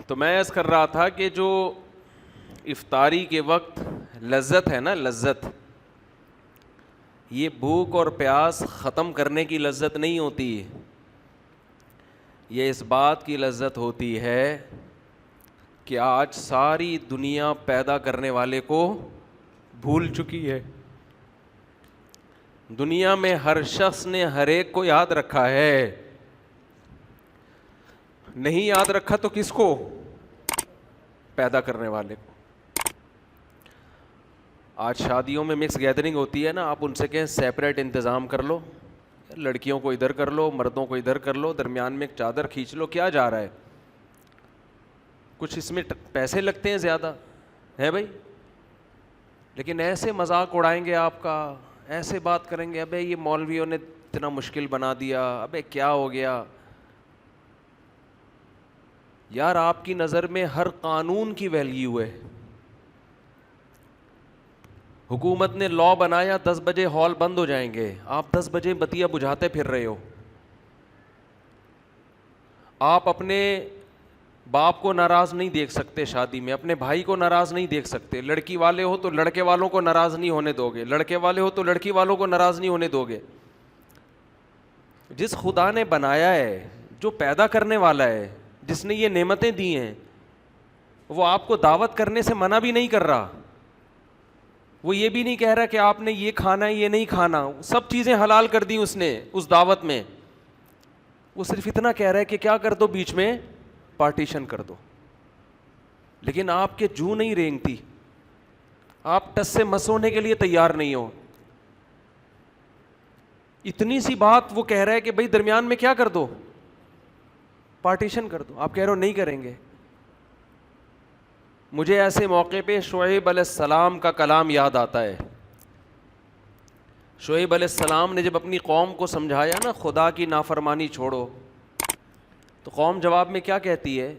تو میں عرض کر رہا تھا کہ جو افطاری کے وقت لذت ہے نا، لذت، یہ بھوک اور پیاس ختم کرنے کی لذت نہیں ہوتی، یہ اس بات کی لذت ہوتی ہے کہ آج ساری دنیا پیدا کرنے والے کو بھول چکی ہے. دنیا میں ہر شخص نے ہر ایک کو یاد رکھا ہے، نہیں یاد رکھا تو کس کو؟ پیدا کرنے والے کو. آج شادیوں میں مکس گیدرنگ ہوتی ہے نا، آپ ان سے کہیں سیپریٹ انتظام کر لو، لڑکیوں کو ادھر کر لو، مردوں کو ادھر کر لو، درمیان میں ایک چادر کھینچ لو، کیا جا رہا ہے؟ کچھ اس میں پیسے لگتے ہیں زیادہ ہے بھائی، لیکن ایسے مذاق اڑائیں گے آپ کا، ایسے بات کریں گے، ابے یہ مولویوں نے اتنا مشکل بنا دیا، ابے کیا ہو گیا. یار آپ کی نظر میں ہر قانون کی ویلیو ہے. حکومت نے لا بنایا 10 بجے ہال بند ہو جائیں گے، آپ 10 بجے بتیا بجھاتے پھر رہے ہو. آپ اپنے باپ کو ناراض نہیں دیکھ سکتے شادی میں، اپنے بھائی کو ناراض نہیں دیکھ سکتے. لڑکی والے ہو تو لڑکے والوں کو ناراض نہیں ہونے دو گے، لڑکے والے ہو تو لڑکی والوں کو ناراض نہیں ہونے دو گے. جس خدا نے بنایا ہے، جو پیدا کرنے والا ہے، جس نے یہ نعمتیں دی ہیں، وہ آپ کو دعوت کرنے سے منع بھی نہیں کر رہا. وہ یہ بھی نہیں کہہ رہا کہ آپ نے یہ کھانا ہے یہ نہیں کھانا، سب چیزیں حلال کر دی اس نے اس دعوت میں. وہ صرف اتنا کہہ رہا ہے کہ کیا کر دو، بیچ میں پارٹیشن کر دو. لیکن آپ کے جو نہیں رینگتی، آپ ٹس سے مس ہونے کے لیے تیار نہیں ہو. اتنی سی بات وہ کہہ رہا ہے کہ بھائی درمیان میں کیا کر دو، پارٹیشن کر دو. آپ کہہ رہے ہو نہیں کریں گے. مجھے ایسے موقع پہ شعیب علیہ السلام کا کلام یاد آتا ہے. شعیب علیہ السلام نے جب اپنی قوم کو سمجھایا نا خدا کی نافرمانی چھوڑو، تو قوم جواب میں کیا کہتی ہے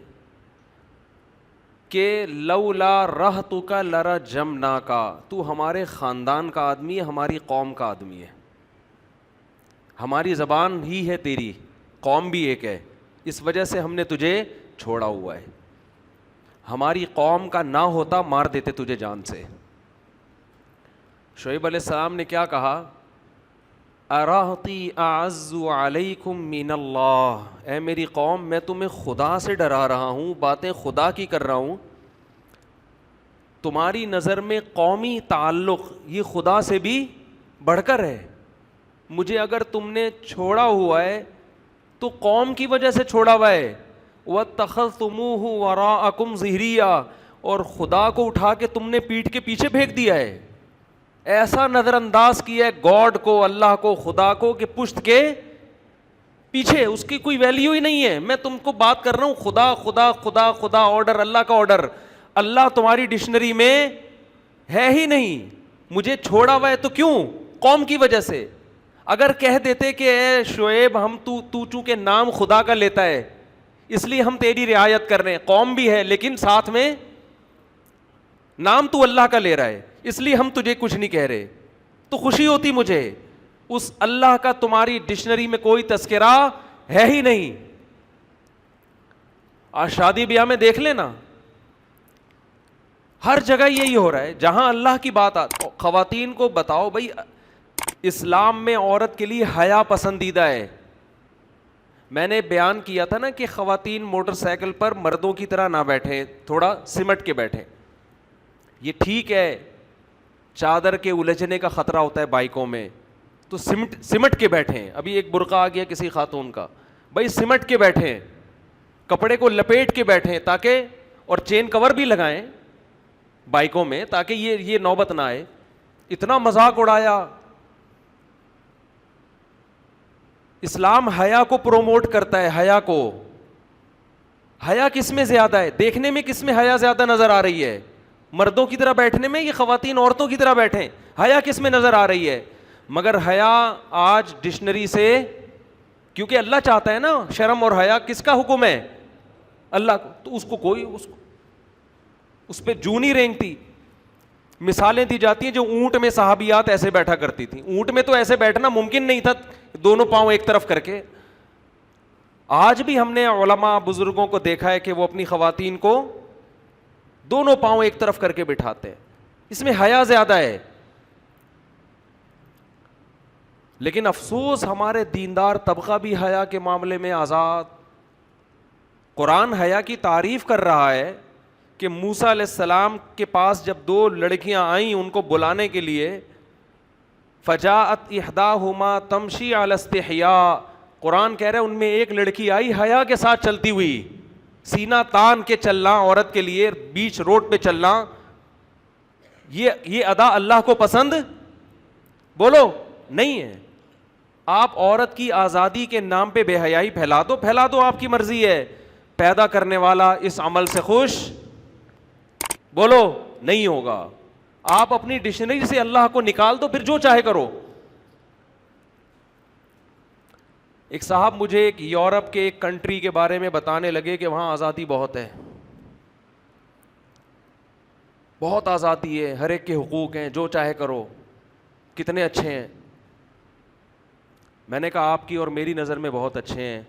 کہ لولا رہتک لرجمناکا، تو ہمارے خاندان کا آدمی ہے، ہماری قوم کا آدمی ہے، ہماری زبان ہی ہے تیری، قوم بھی ایک ہے، اس وجہ سے ہم نے تجھے چھوڑا ہوا ہے. ہماری قوم کا نہ ہوتا مار دیتے تجھے جان سے. شعیب علیہ السلام نے کیا کہا؟ ارہتی اعز علیکم من اللہ، اے میری قوم میں تمہیں خدا سے ڈرا رہا ہوں، باتیں خدا کی کر رہا ہوں. تمہاری نظر میں قومی تعلق یہ خدا سے بھی بڑھ کر ہے. مجھے اگر تم نے چھوڑا ہوا ہے تو قوم کی وجہ سے چھوڑا ہوا ہے. وَاتَّخَذْتُمُوهُ وَرَاءَكُمْ ظِهْرِيًّا، اور خدا کو اٹھا کے تم نے پیٹھ کے پیچھے پھینک دیا ہے. ایسا نظر انداز کیا ہے گاڈ کو، اللہ کو، خدا کو، کہ پشت کے پیچھے اس کی کوئی ویلیو ہی نہیں ہے. میں تم کو بات کر رہا ہوں خدا خدا خدا خدا، آرڈر اللہ کا آرڈر. اللہ تمہاری ڈکشنری میں ہے ہی نہیں. مجھے چھوڑا ہوا ہے تو کیوں؟ قوم کی وجہ سے. اگر کہہ دیتے کہ اے شعیب ہم تو چونکہ نام خدا کا لیتا ہے اس لیے ہم تیری رعایت کر رہے ہیں، قوم بھی ہے لیکن ساتھ میں نام تو اللہ کا لے رہا ہے اس لیے ہم تجھے کچھ نہیں کہہ رہے، تو خوشی ہوتی مجھے. اس اللہ کا تمہاری ڈکشنری میں کوئی تذکرہ ہے ہی نہیں. آج شادی بیاہ میں دیکھ لینا، ہر جگہ یہی ہو رہا ہے. جہاں اللہ کی بات خواتین کو بتاؤ بھائی اسلام میں عورت کے لیے حیا پسندیدہ ہے. میں نے بیان کیا تھا نا کہ خواتین موٹر سائیکل پر مردوں کی طرح نہ بیٹھیں، تھوڑا سمٹ کے بیٹھیں. یہ ٹھیک ہے چادر کے الجھنے کا خطرہ ہوتا ہے بائکوں میں، تو سمٹ کے بیٹھیں. ابھی ایک برقع آ گیا کسی خاتون کا، بھائی سمٹ کے بیٹھیں، کپڑے کو لپیٹ کے بیٹھیں تاکہ، اور چین کور بھی لگائیں بائکوں میں تاکہ یہ نوبت نہ آئے. اتنا مذاق اڑایا. اسلام حیا کو پروموٹ کرتا ہے، حیا کو. حیا کس میں زیادہ ہے؟ دیکھنے میں کس میں حیا زیادہ نظر آ رہی ہے؟ مردوں کی طرح بیٹھنے میں، یہ خواتین عورتوں کی طرح بیٹھیں، حیا کس میں نظر آ رہی ہے؟ مگر حیا آج ڈکشنری سے، کیونکہ اللہ چاہتا ہے نا، شرم اور حیا کس کا حکم ہے؟ اللہ کو. تو اس کو کوئی اس پہ جو نہیں رینگتی. مثالیں دی جاتی ہیں جو اونٹ میں صحابیات ایسے بیٹھا کرتی تھیں. اونٹ میں تو ایسے بیٹھنا ممکن نہیں تھا، دونوں پاؤں ایک طرف کر کے. آج بھی ہم نے علماء بزرگوں کو دیکھا ہے کہ وہ اپنی خواتین کو دونوں پاؤں ایک طرف کر کے بٹھاتے ہیں. اس میں حیا زیادہ ہے. لیکن افسوس ہمارے دیندار طبقہ بھی حیا کے معاملے میں آزاد. قرآن حیا کی تعریف کر رہا ہے کہ موسیٰ علیہ السلام کے پاس جب 2 لڑکیاں آئیں ان کو بلانے کے لیے, فجاءت احداہما تمشی علی استحیاء, قرآن کہہ رہا ہے ان میں ایک لڑکی آئی حیا کے ساتھ چلتی ہوئی, سینہ تان کے چلنا عورت کے لیے, بیچ روڈ پہ چلنا, یہ ادا اللہ کو پسند بولو نہیں ہے. آپ عورت کی آزادی کے نام پہ بے حیائی پھیلا دو, آپ کی مرضی ہے. پیدا کرنے والا اس عمل سے خوش بولو نہیں ہوگا. آپ اپنی ڈکشنری سے اللہ کو نکال دو, پھر جو چاہے کرو. ایک صاحب مجھے ایک یورپ کے ایک کنٹری کے بارے میں بتانے لگے کہ وہاں آزادی بہت ہے, بہت آزادی ہے, ہر ایک کے حقوق ہیں, جو چاہے کرو, کتنے اچھے ہیں. میں نے کہا آپ کی اور میری نظر میں بہت اچھے ہیں,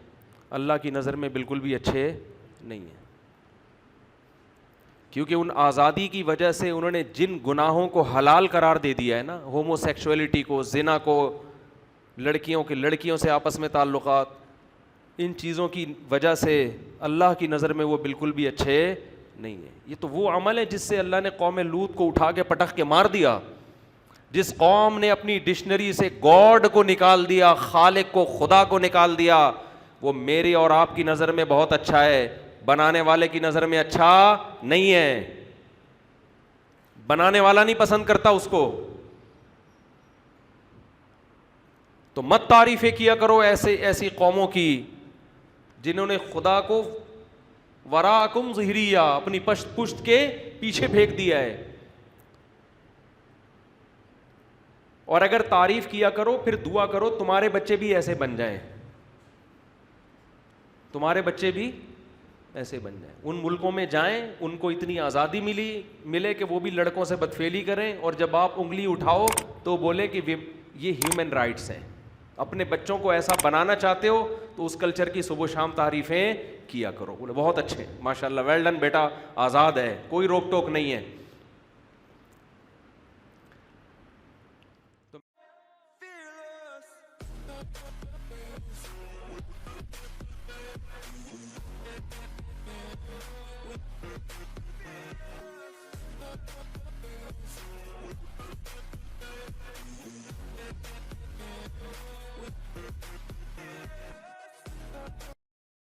اللہ کی نظر میں بالکل بھی اچھے نہیں ہیں. کیونکہ ان آزادی کی وجہ سے انہوں نے جن گناہوں کو حلال قرار دے دیا ہے نا, ہومو سیکشولیٹی کو, زنا کو, لڑکیوں سے آپس میں تعلقات, ان چیزوں کی وجہ سے اللہ کی نظر میں وہ بالکل بھی اچھے نہیں ہیں. یہ تو وہ عمل ہے جس سے اللہ نے قوم لوط کو اٹھا کے پٹخ کے مار دیا. جس قوم نے اپنی ڈکشنری سے گاڈ کو نکال دیا, خالق کو, خدا کو نکال دیا, وہ میری اور آپ کی نظر میں بہت اچھا ہے, بنانے والے کی نظر میں اچھا نہیں ہے. بنانے والا نہیں پسند کرتا اس کو. تو مت تعریفیں کیا کرو ایسی قوموں کی جنہوں نے خدا کو وراکم ظہریہ, اپنی پشت کے پیچھے پھینک دیا ہے. اور اگر تعریف کیا کرو پھر دعا کرو تمہارے بچے بھی ایسے بن جائیں, تمہارے بچے بھی ایسے بن جائیں. ان ملکوں میں جائیں, ان کو اتنی آزادی ملے کہ وہ بھی لڑکوں سے بدفعلی کریں, اور جب آپ انگلی اٹھاؤ تو بولے کہ یہ ہیومن رائٹس ہیں. اپنے بچوں کو ایسا بنانا چاہتے ہو تو اس کلچر کی صبح و شام تعریفیں کیا کرو. بولے بہت اچھے, ماشاء اللہ, ویل ڈن بیٹا, آزاد ہے, کوئی روک ٹوک نہیں ہے.